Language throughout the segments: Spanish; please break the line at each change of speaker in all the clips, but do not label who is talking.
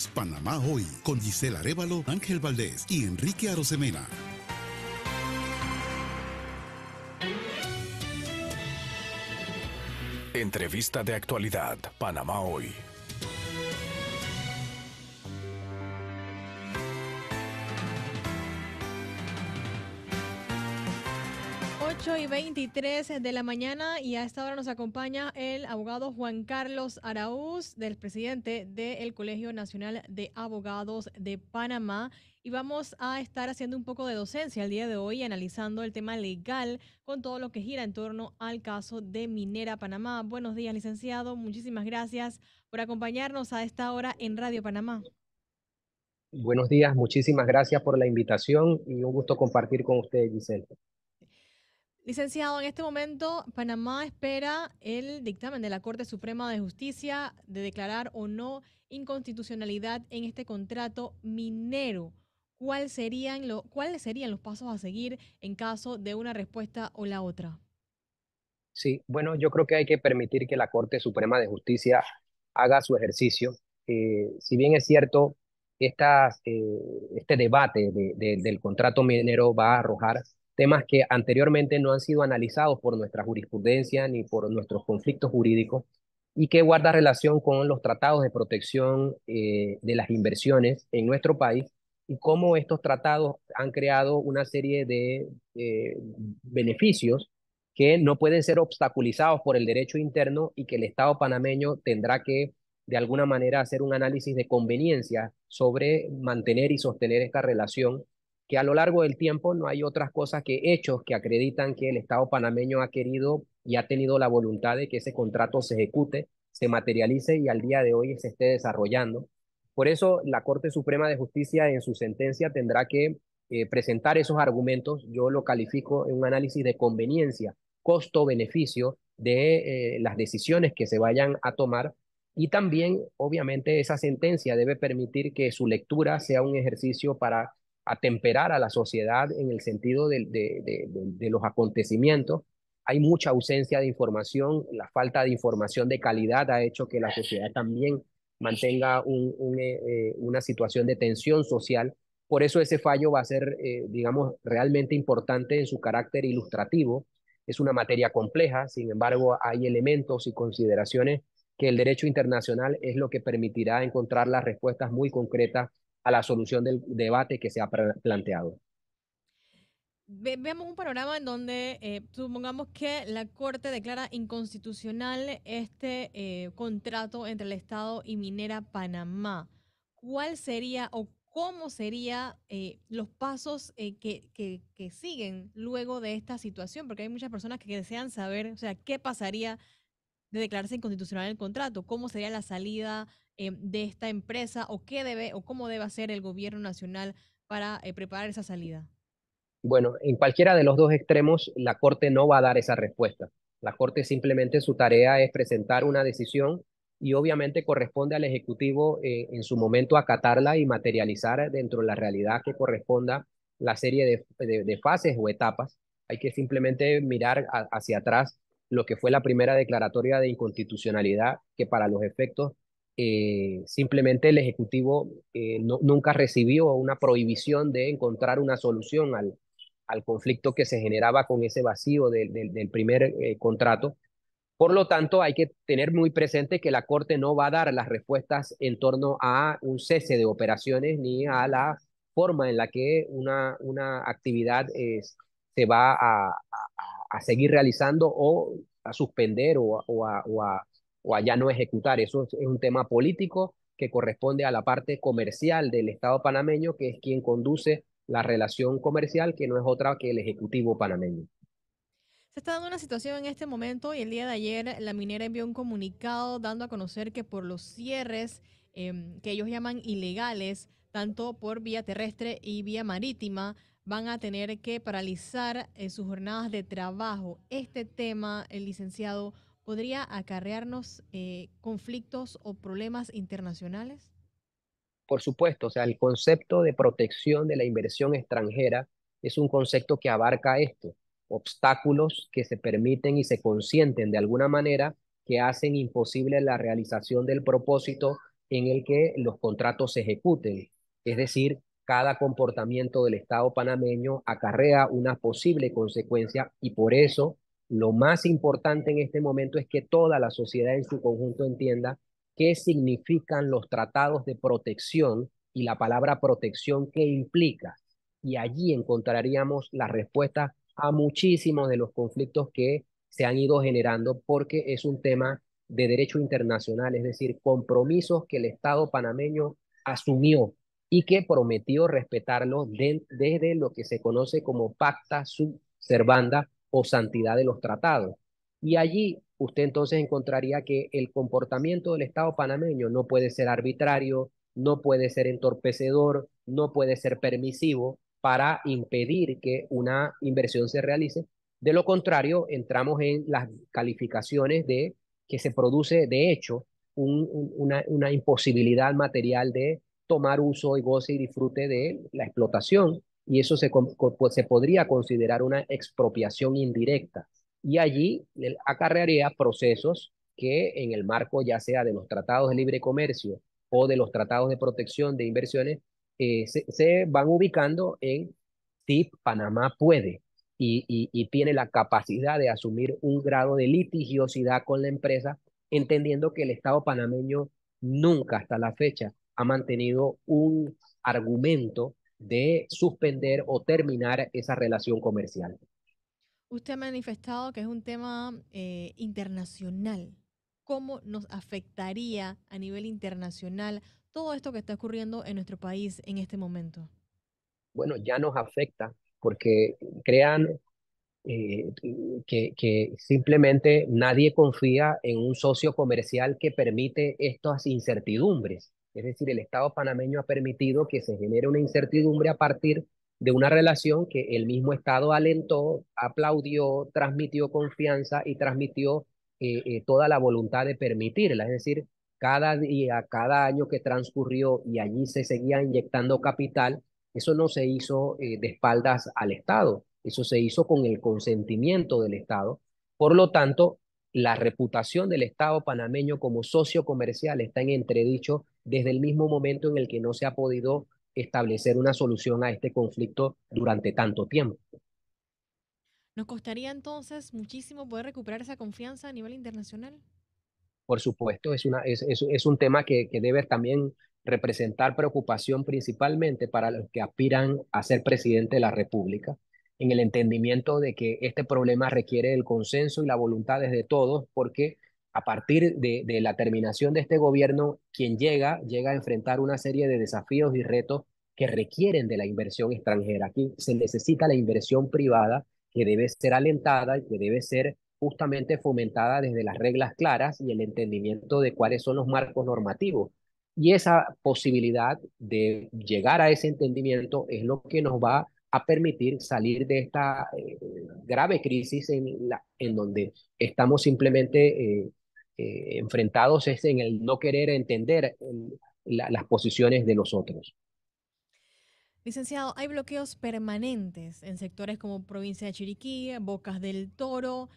Panamá Hoy, con Gisela Arévalo, Ángel Valdés y Enrique Arosemena.
Entrevista de actualidad, Panamá Hoy.
8:23 de la mañana y a esta hora nos acompaña el abogado Juan Carlos Araúz, del presidente del Colegio Nacional de Abogados de Panamá. Y vamos a estar haciendo un poco de docencia el día de hoy, analizando el tema legal con todo lo que gira en torno al caso de Minera Panamá. Buenos días, licenciado. Muchísimas gracias por acompañarnos a esta hora en Radio Panamá.
Buenos días, muchísimas gracias por la invitación y un gusto compartir con usted, Giselle.
Licenciado, en este momento Panamá espera el dictamen de la Corte Suprema de Justicia de declarar o no inconstitucionalidad en este contrato minero. ¿Cuáles serían los pasos a seguir en caso de una respuesta o la otra?
Sí, bueno, yo creo que hay que permitir que la Corte Suprema de Justicia haga su ejercicio. Si bien es cierto, este debate del contrato minero va a arrojar temas que anteriormente no han sido analizados por nuestra jurisprudencia ni por nuestros conflictos jurídicos y que guarda relación con los tratados de protección de las inversiones en nuestro país y cómo estos tratados han creado una serie de beneficios que no pueden ser obstaculizados por el derecho interno y que el Estado panameño tendrá que, de alguna manera, hacer un análisis de conveniencia sobre mantener y sostener esta relación, que a lo largo del tiempo no hay otras cosas que hechos que acreditan que el Estado panameño ha querido y ha tenido la voluntad de que ese contrato se ejecute, se materialice y al día de hoy se esté desarrollando. Por eso, la Corte Suprema de Justicia en su sentencia tendrá que presentar esos argumentos. Yo lo califico en un análisis de conveniencia, costo-beneficio de las decisiones que se vayan a tomar y también, obviamente, esa sentencia debe permitir que su lectura sea un ejercicio para atemperar a la sociedad en el sentido de los acontecimientos. Hay mucha ausencia de información, la falta de información de calidad ha hecho que la sociedad también mantenga una situación de tensión social. Por eso ese fallo va a ser, digamos, realmente importante en su carácter ilustrativo. Es una materia compleja, sin embargo, hay elementos y consideraciones que el derecho internacional es lo que permitirá encontrar las respuestas muy concretas a la solución del debate que se ha planteado.
Veamos un panorama en donde supongamos que la Corte declara inconstitucional este contrato entre el Estado y Minera Panamá. ¿Cuál sería o cómo serían los pasos que siguen luego de esta situación? Porque hay muchas personas que desean saber, o sea, qué pasaría de declararse inconstitucional el contrato, cómo sería la salida de esta empresa o qué debe o cómo debe hacer el gobierno nacional para preparar esa salida.
Bueno, en cualquiera de los dos extremos, la Corte no va a dar esa respuesta. La Corte simplemente su tarea es presentar una decisión y obviamente corresponde al Ejecutivo en su momento acatarla y materializar dentro de la realidad que corresponda la serie de fases o etapas. Hay que simplemente mirar hacia atrás lo que fue la primera declaratoria de inconstitucionalidad, que para los efectos simplemente el Ejecutivo nunca recibió una prohibición de encontrar una solución al conflicto que se generaba con ese vacío del primer contrato. Por lo tanto, hay que tener muy presente que la Corte no va a dar las respuestas en torno a un cese de operaciones ni a la forma en la que una actividad se va a seguir realizando o a suspender o a ya no ejecutar. Eso es un tema político que corresponde a la parte comercial del Estado panameño, que es quien conduce la relación comercial, que no es otra que el Ejecutivo panameño.
Se está dando una situación en este momento y el día de ayer la minera envió un comunicado dando a conocer que por los cierres que ellos llaman ilegales, tanto por vía terrestre y vía marítima, van a tener que paralizar sus jornadas de trabajo. Este tema, el licenciado, ¿podría acarrearnos conflictos o problemas internacionales?
Por supuesto, o sea, el concepto de protección de la inversión extranjera es un concepto que abarca esto, obstáculos que se permiten y se consienten de alguna manera que hacen imposible la realización del propósito en el que los contratos se ejecuten. Es decir, cada comportamiento del Estado panameño acarrea una posible consecuencia y por eso lo más importante en este momento es que toda la sociedad en su conjunto entienda qué significan los tratados de protección y la palabra protección qué implica. Y allí encontraríamos la respuesta a muchísimos de los conflictos que se han ido generando porque es un tema de derecho internacional, es decir, compromisos que el Estado panameño asumió y que prometió respetarlos desde lo que se conoce como pacta sub servanda o santidad de los tratados. Y allí usted entonces encontraría que el comportamiento del Estado panameño no puede ser arbitrario, no puede ser entorpecedor, no puede ser permisivo para impedir que una inversión se realice. De lo contrario, entramos en las calificaciones de que se produce, de hecho, una imposibilidad material de tomar uso y goce y disfrute de la explotación. Y eso se podría considerar una expropiación indirecta. Y allí acarrearía procesos que en el marco ya sea de los tratados de libre comercio o de los tratados de protección de inversiones, se van ubicando en si Panamá puede y tiene la capacidad de asumir un grado de litigiosidad con la empresa, entendiendo que el Estado panameño nunca hasta la fecha ha mantenido un argumento de suspender o terminar esa relación comercial.
Usted ha manifestado que es un tema internacional. ¿Cómo nos afectaría a nivel internacional todo esto que está ocurriendo en nuestro país en este momento?
Bueno, ya nos afecta porque crean eh, que simplemente nadie confía en un socio comercial que permite estas incertidumbres. Es decir, el Estado panameño ha permitido que se genere una incertidumbre a partir de una relación que el mismo Estado alentó, aplaudió, transmitió confianza y transmitió toda la voluntad de permitirla. Es decir, cada día, cada año que transcurrió y allí se seguía inyectando capital, eso no se hizo de espaldas al Estado, eso se hizo con el consentimiento del Estado. Por lo tanto, la reputación del Estado panameño como socio comercial está en entredicho desde el mismo momento en el que no se ha podido establecer una solución a este conflicto durante tanto tiempo.
¿Nos costaría entonces muchísimo poder recuperar esa confianza a nivel internacional?
Por supuesto, es un tema que debe también representar preocupación principalmente para los que aspiran a ser presidente de la República, en el entendimiento de que este problema requiere el consenso y la voluntad de todos, porque a partir de la terminación de este gobierno, quien llega a enfrentar una serie de desafíos y retos que requieren de la inversión extranjera. Aquí se necesita la inversión privada que debe ser alentada y que debe ser justamente fomentada desde las reglas claras y el entendimiento de cuáles son los marcos normativos. Y esa posibilidad de llegar a ese entendimiento es lo que nos va a permitir salir de esta grave crisis en donde estamos simplemente enfrentados es en el no querer entender las posiciones de los otros.
Licenciado, hay bloqueos permanentes en sectores como provincia de Chiriquí, Bocas del Toro.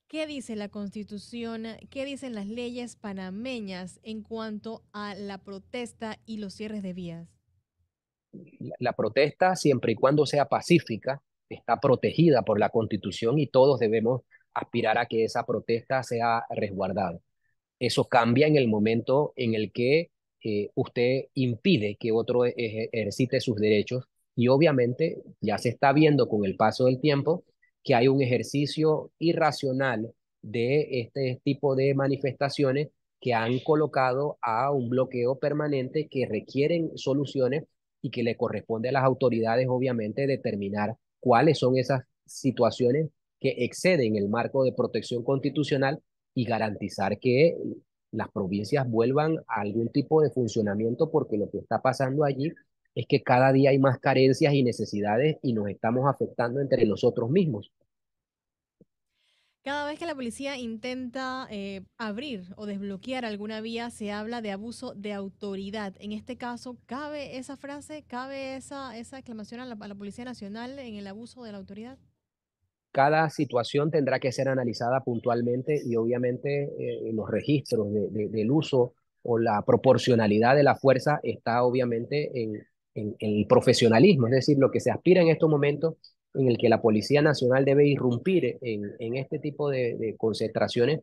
¿Qué dice la Constitución? ¿Qué dicen las leyes panameñas en cuanto a la protesta y los cierres de vías?
La protesta, siempre y cuando sea pacífica, está protegida por la Constitución y todos debemos aspirar a que esa protesta sea resguardada. Eso cambia en el momento en el que usted impide que otro ejercite sus derechos y obviamente ya se está viendo con el paso del tiempo que hay un ejercicio irracional de este tipo de manifestaciones que han colocado a un bloqueo permanente que requieren soluciones y que le corresponde a las autoridades obviamente determinar cuáles son esas situaciones que exceden el marco de protección constitucional y garantizar que las provincias vuelvan a algún tipo de funcionamiento, porque lo que está pasando allí es que cada día hay más carencias y necesidades y nos estamos afectando entre nosotros mismos.
Cada vez que la policía intenta abrir o desbloquear alguna vía, se habla de abuso de autoridad. En este caso, ¿cabe esa frase, cabe esa exclamación a la Policía Nacional en el abuso de la autoridad?
Cada situación tendrá que ser analizada puntualmente y obviamente los registros del uso o la proporcionalidad de la fuerza está obviamente en el profesionalismo, es decir, lo que se aspira en estos momentos en el que la Policía Nacional debe irrumpir en este tipo de concentraciones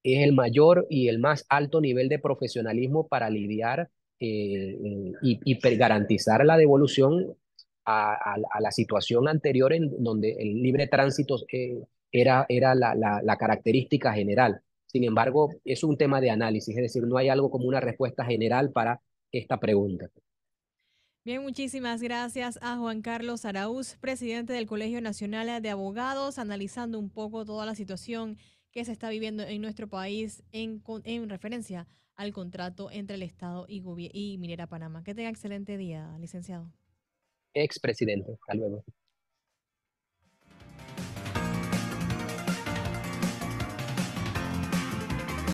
es el mayor y el más alto nivel de profesionalismo para lidiar y garantizar la devolución a la situación anterior en donde el libre tránsito era la característica general. Sin embargo, es un tema de análisis, es decir, no hay algo como una respuesta general para esta pregunta.
Bien, muchísimas gracias a Juan Carlos Araúz, presidente del Colegio Nacional de Abogados, analizando un poco toda la situación que se está viviendo en nuestro país en referencia al contrato entre el Estado y Minera Panamá. Que tenga excelente día, licenciado.
Expresidente, hasta luego.